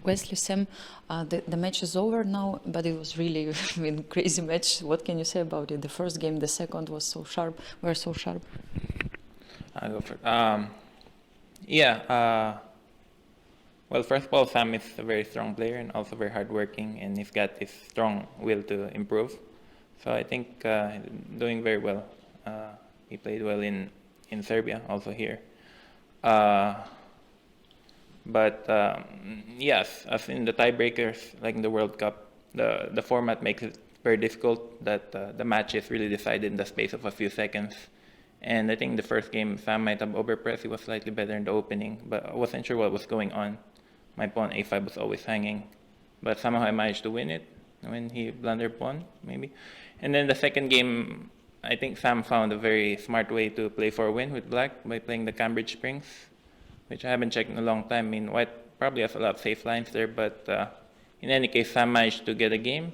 Wesley, Sam, the match is over now, but it was really a crazy match. What can you say about it? The first game, the second was so sharp. Were so sharp. I'll go first. Well, first of all, Sam is a very strong player and also very hardworking, and he's got this strong will to improve. So I think doing very well. He played well in Serbia, also here. But yes, as in the tiebreakers, like in the World Cup, the format makes it very difficult that the match is really decided in the space of a few seconds. And I think the first game, Sam might have overpressed. He was slightly better in the opening, but I wasn't sure what was going on. My pawn a5 was always hanging, but somehow I managed to win it when he blundered pawn, maybe. And then the second game, I think Sam found a very smart way to play for a win with black by playing the Cambridge Springs, which I haven't checked in a long time. I mean, white probably has a lot of safe lines there, but in any case, Sam managed to get a game.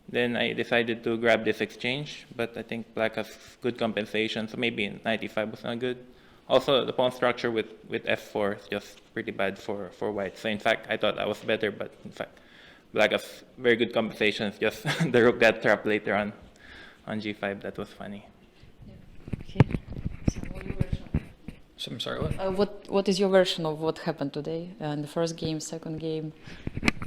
Then I decided to grab this exchange, but I think black has good compensation, so maybe knight e5 was not good. Also, the pawn structure with f4 is just pretty bad for white. So in fact, I thought I was better, but in fact, black has very good compensation. It's just the rook got trapped later on g5. That was funny. Yeah. Okay. So I'm sorry, what? What is your version of what happened today in the first game, second game?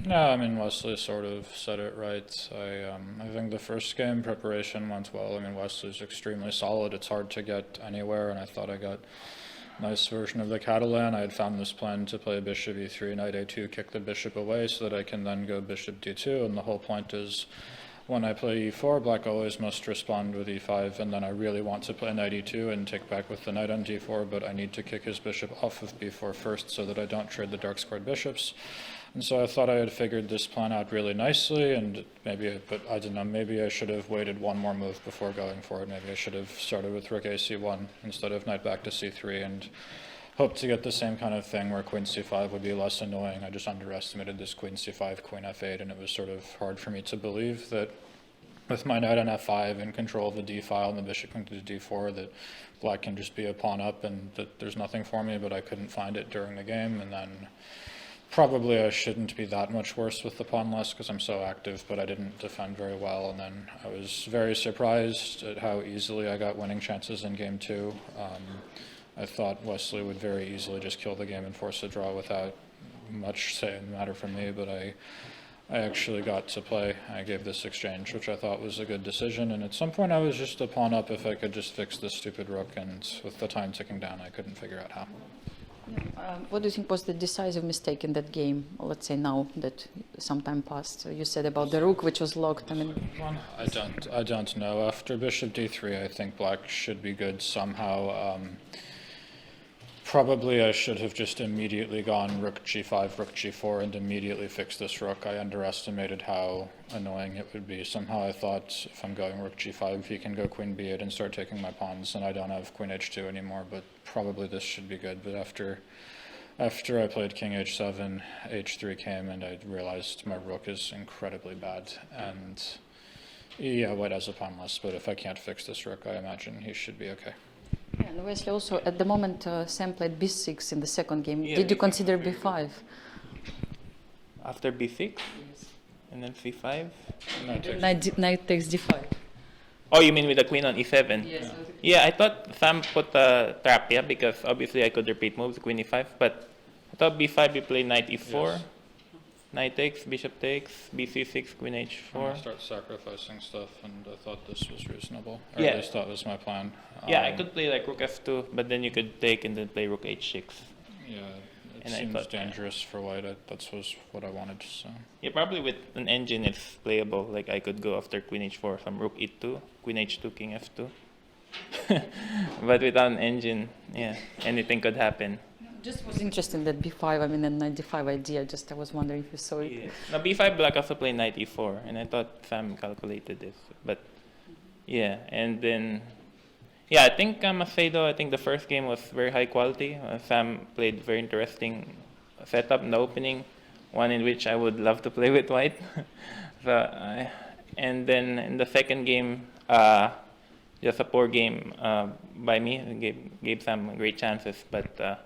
No, I mean, Wesley sort of said it right. I think the first game preparation went well. I mean, Wesley's extremely solid. It's hard to get anywhere, and I thought I got a nice version of the Catalan. I had found this plan to play bishop e3, knight a2, kick the bishop away so that I can then go bishop d2, and the whole point is when I play e4, black always must respond with e5, and then I really want to play knight e2 and take back with the knight on d4, but I need to kick his bishop off of b4 first so that I don't trade the dark squared bishops. And so I thought I had figured this plan out really nicely, and but I don't know, maybe I should have waited one more move before going for it. Maybe I should have started with rook a c1 instead of knight back to c3 and hoped to get the same kind of thing where queen c5 would be less annoying. I just underestimated this queen c5, queen f8, and it was sort of hard for me to believe that with my knight on f5 and control of the d file and the bishop going to d4 that black can just be a pawn up and that there's nothing for me, but I couldn't find it during the game. And then probably I shouldn't be that much worse with the pawn less because I'm so active, but I didn't defend very well. And then I was very surprised at how easily I got winning chances in game two. I thought Wesley would very easily just kill the game and force a draw without much say in the matter for me, but I actually got to play. I gave this exchange, which I thought was a good decision, and at some point I was just a pawn up if I could just fix this stupid rook, and with the time ticking down I couldn't figure out how. What do you think was the decisive mistake in that game, let's say now that some time passed? You said about the rook which was locked. I mean, I don't know. After bishop d3 I think black should be good somehow. Probably I should have just immediately gone rook g5, rook g4, and immediately fixed this rook. I underestimated how annoying it would be. Somehow I thought if I'm going rook g5, he can go queen b8 and start taking my pawns, and I don't have queen h2 anymore, but probably this should be good. But after I played king h7, h3 came, and I realized my rook is incredibly bad. And yeah, white has a pawn less, but if I can't fix this rook, I imagine he should be okay. Yeah, and Wesley also, at the moment, Sam played b6 in the second game. Yeah, did you consider b5? After b6? Yes. And then c5? Knight takes d5. Oh, you mean with the queen on e7? Yes. Yeah, I thought Sam put a trap, yeah, because obviously I could repeat moves, queen e5, but I thought b5 you play knight e4, yes. Knight takes, bishop takes, bc6, queen h4. I start sacrificing stuff, and I thought this was reasonable. Or yeah. At least that was my plan. Yeah, I could play like rook f2, but then you could take and then play rook h6. Yeah, it seems dangerous for white. That was what I wanted. So. Yeah, probably with an engine it's playable. Like I could go after queen h4, some rook e2, queen h2, king f2. But without an engine, yeah, anything could happen. Just was interested in that b5, I mean, the knight d5 idea. Just I was wondering if you saw it. Yeah. Now b5 black also play knight e4, and I thought Sam calculated this, but yeah, and then yeah, I think I must say though, I think the first game was very high quality. Sam played very interesting setup in the opening, one in which I would love to play with white. And then in the second game, just a poor game by me. Gave Sam great chances, but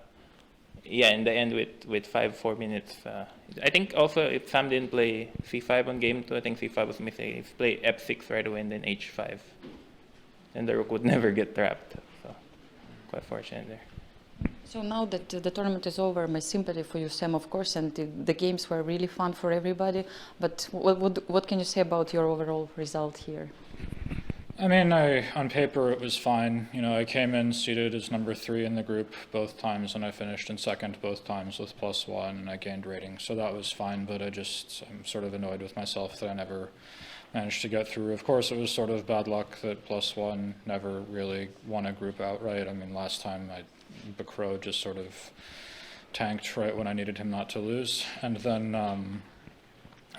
yeah, in the end with 4 minutes, I think also if Sam didn't play c5 on game 2, I think c5 was missing. If play f6 right away and then h5, then the rook would never get trapped. So quite fortunate there. So now that the tournament is over, my sympathy for you, Sam, of course, and the games were really fun for everybody. But what can you say about your overall result here? I mean, on paper it was fine. You know, I came in seated as number 3 in the group both times, and I finished in second both times with +1, and I gained rating, so that was fine. But I'm sort of annoyed with myself that I never managed to get through. Of course, it was sort of bad luck that +1 never really won a group outright. I mean, last time Bacro just sort of tanked right when I needed him not to lose, and then.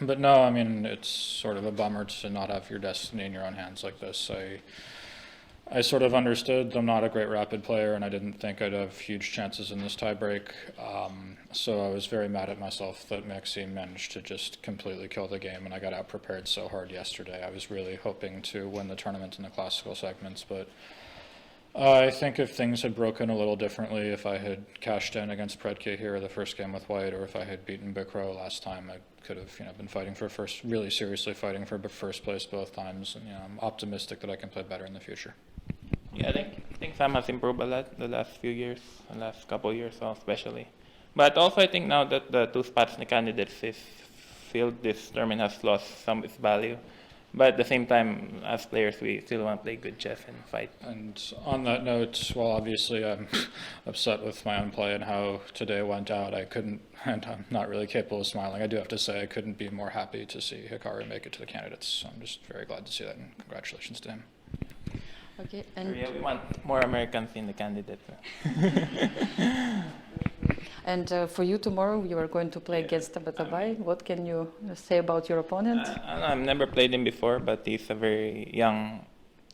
But no, I mean, it's sort of a bummer to not have your destiny in your own hands like this. I sort of understood I'm not a great rapid player, and I didn't think I'd have huge chances in this tiebreak. So I was very mad at myself that Maxime managed to just completely kill the game, and I got out-prepared so hard yesterday. I was really hoping to win the tournament in the classical segments, but I think if things had broken a little differently, if I had cashed in against Predke here the first game with White, or if I had beaten Bacro last time, I could have been fighting for really seriously fighting for first place both times. And I'm optimistic that I can play better in the future. Yeah, I think Sam has improved a lot the last few years, the last couple of years especially. But also I think now that the 2 spots in the candidates is filled, this tournament has lost some of its value. But at the same time, as players, we still want to play good chess and fight. And on that note, well, obviously I'm upset with my own play and how today went out. And I'm not really capable of smiling. I do have to say I couldn't be more happy to see Hikaru make it to the candidates. So I'm just very glad to see that, and congratulations to him. Okay, and yeah, we want more Americans in the candidates. And for you tomorrow, you are going to play against Tabatabai. What can you say about your opponent? I've never played him before, but he's a very young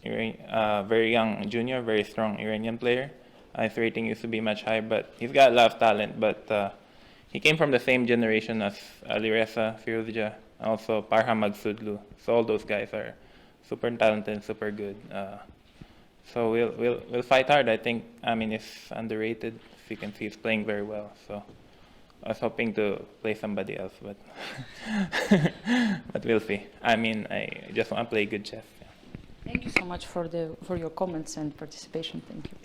junior, very strong Iranian player. His rating used to be much higher, but he's got a lot of talent. But he came from the same generation as Alireza Firuzja, also Parham Magsudlu. So all those guys are super talented, super good. So we'll fight hard. I think. I mean, he's underrated. You can see he's playing very well, so I was hoping to play somebody else, but but we'll see. I mean, I just want to play good chess. Yeah. Thank you so much for your comments and participation. Thank you.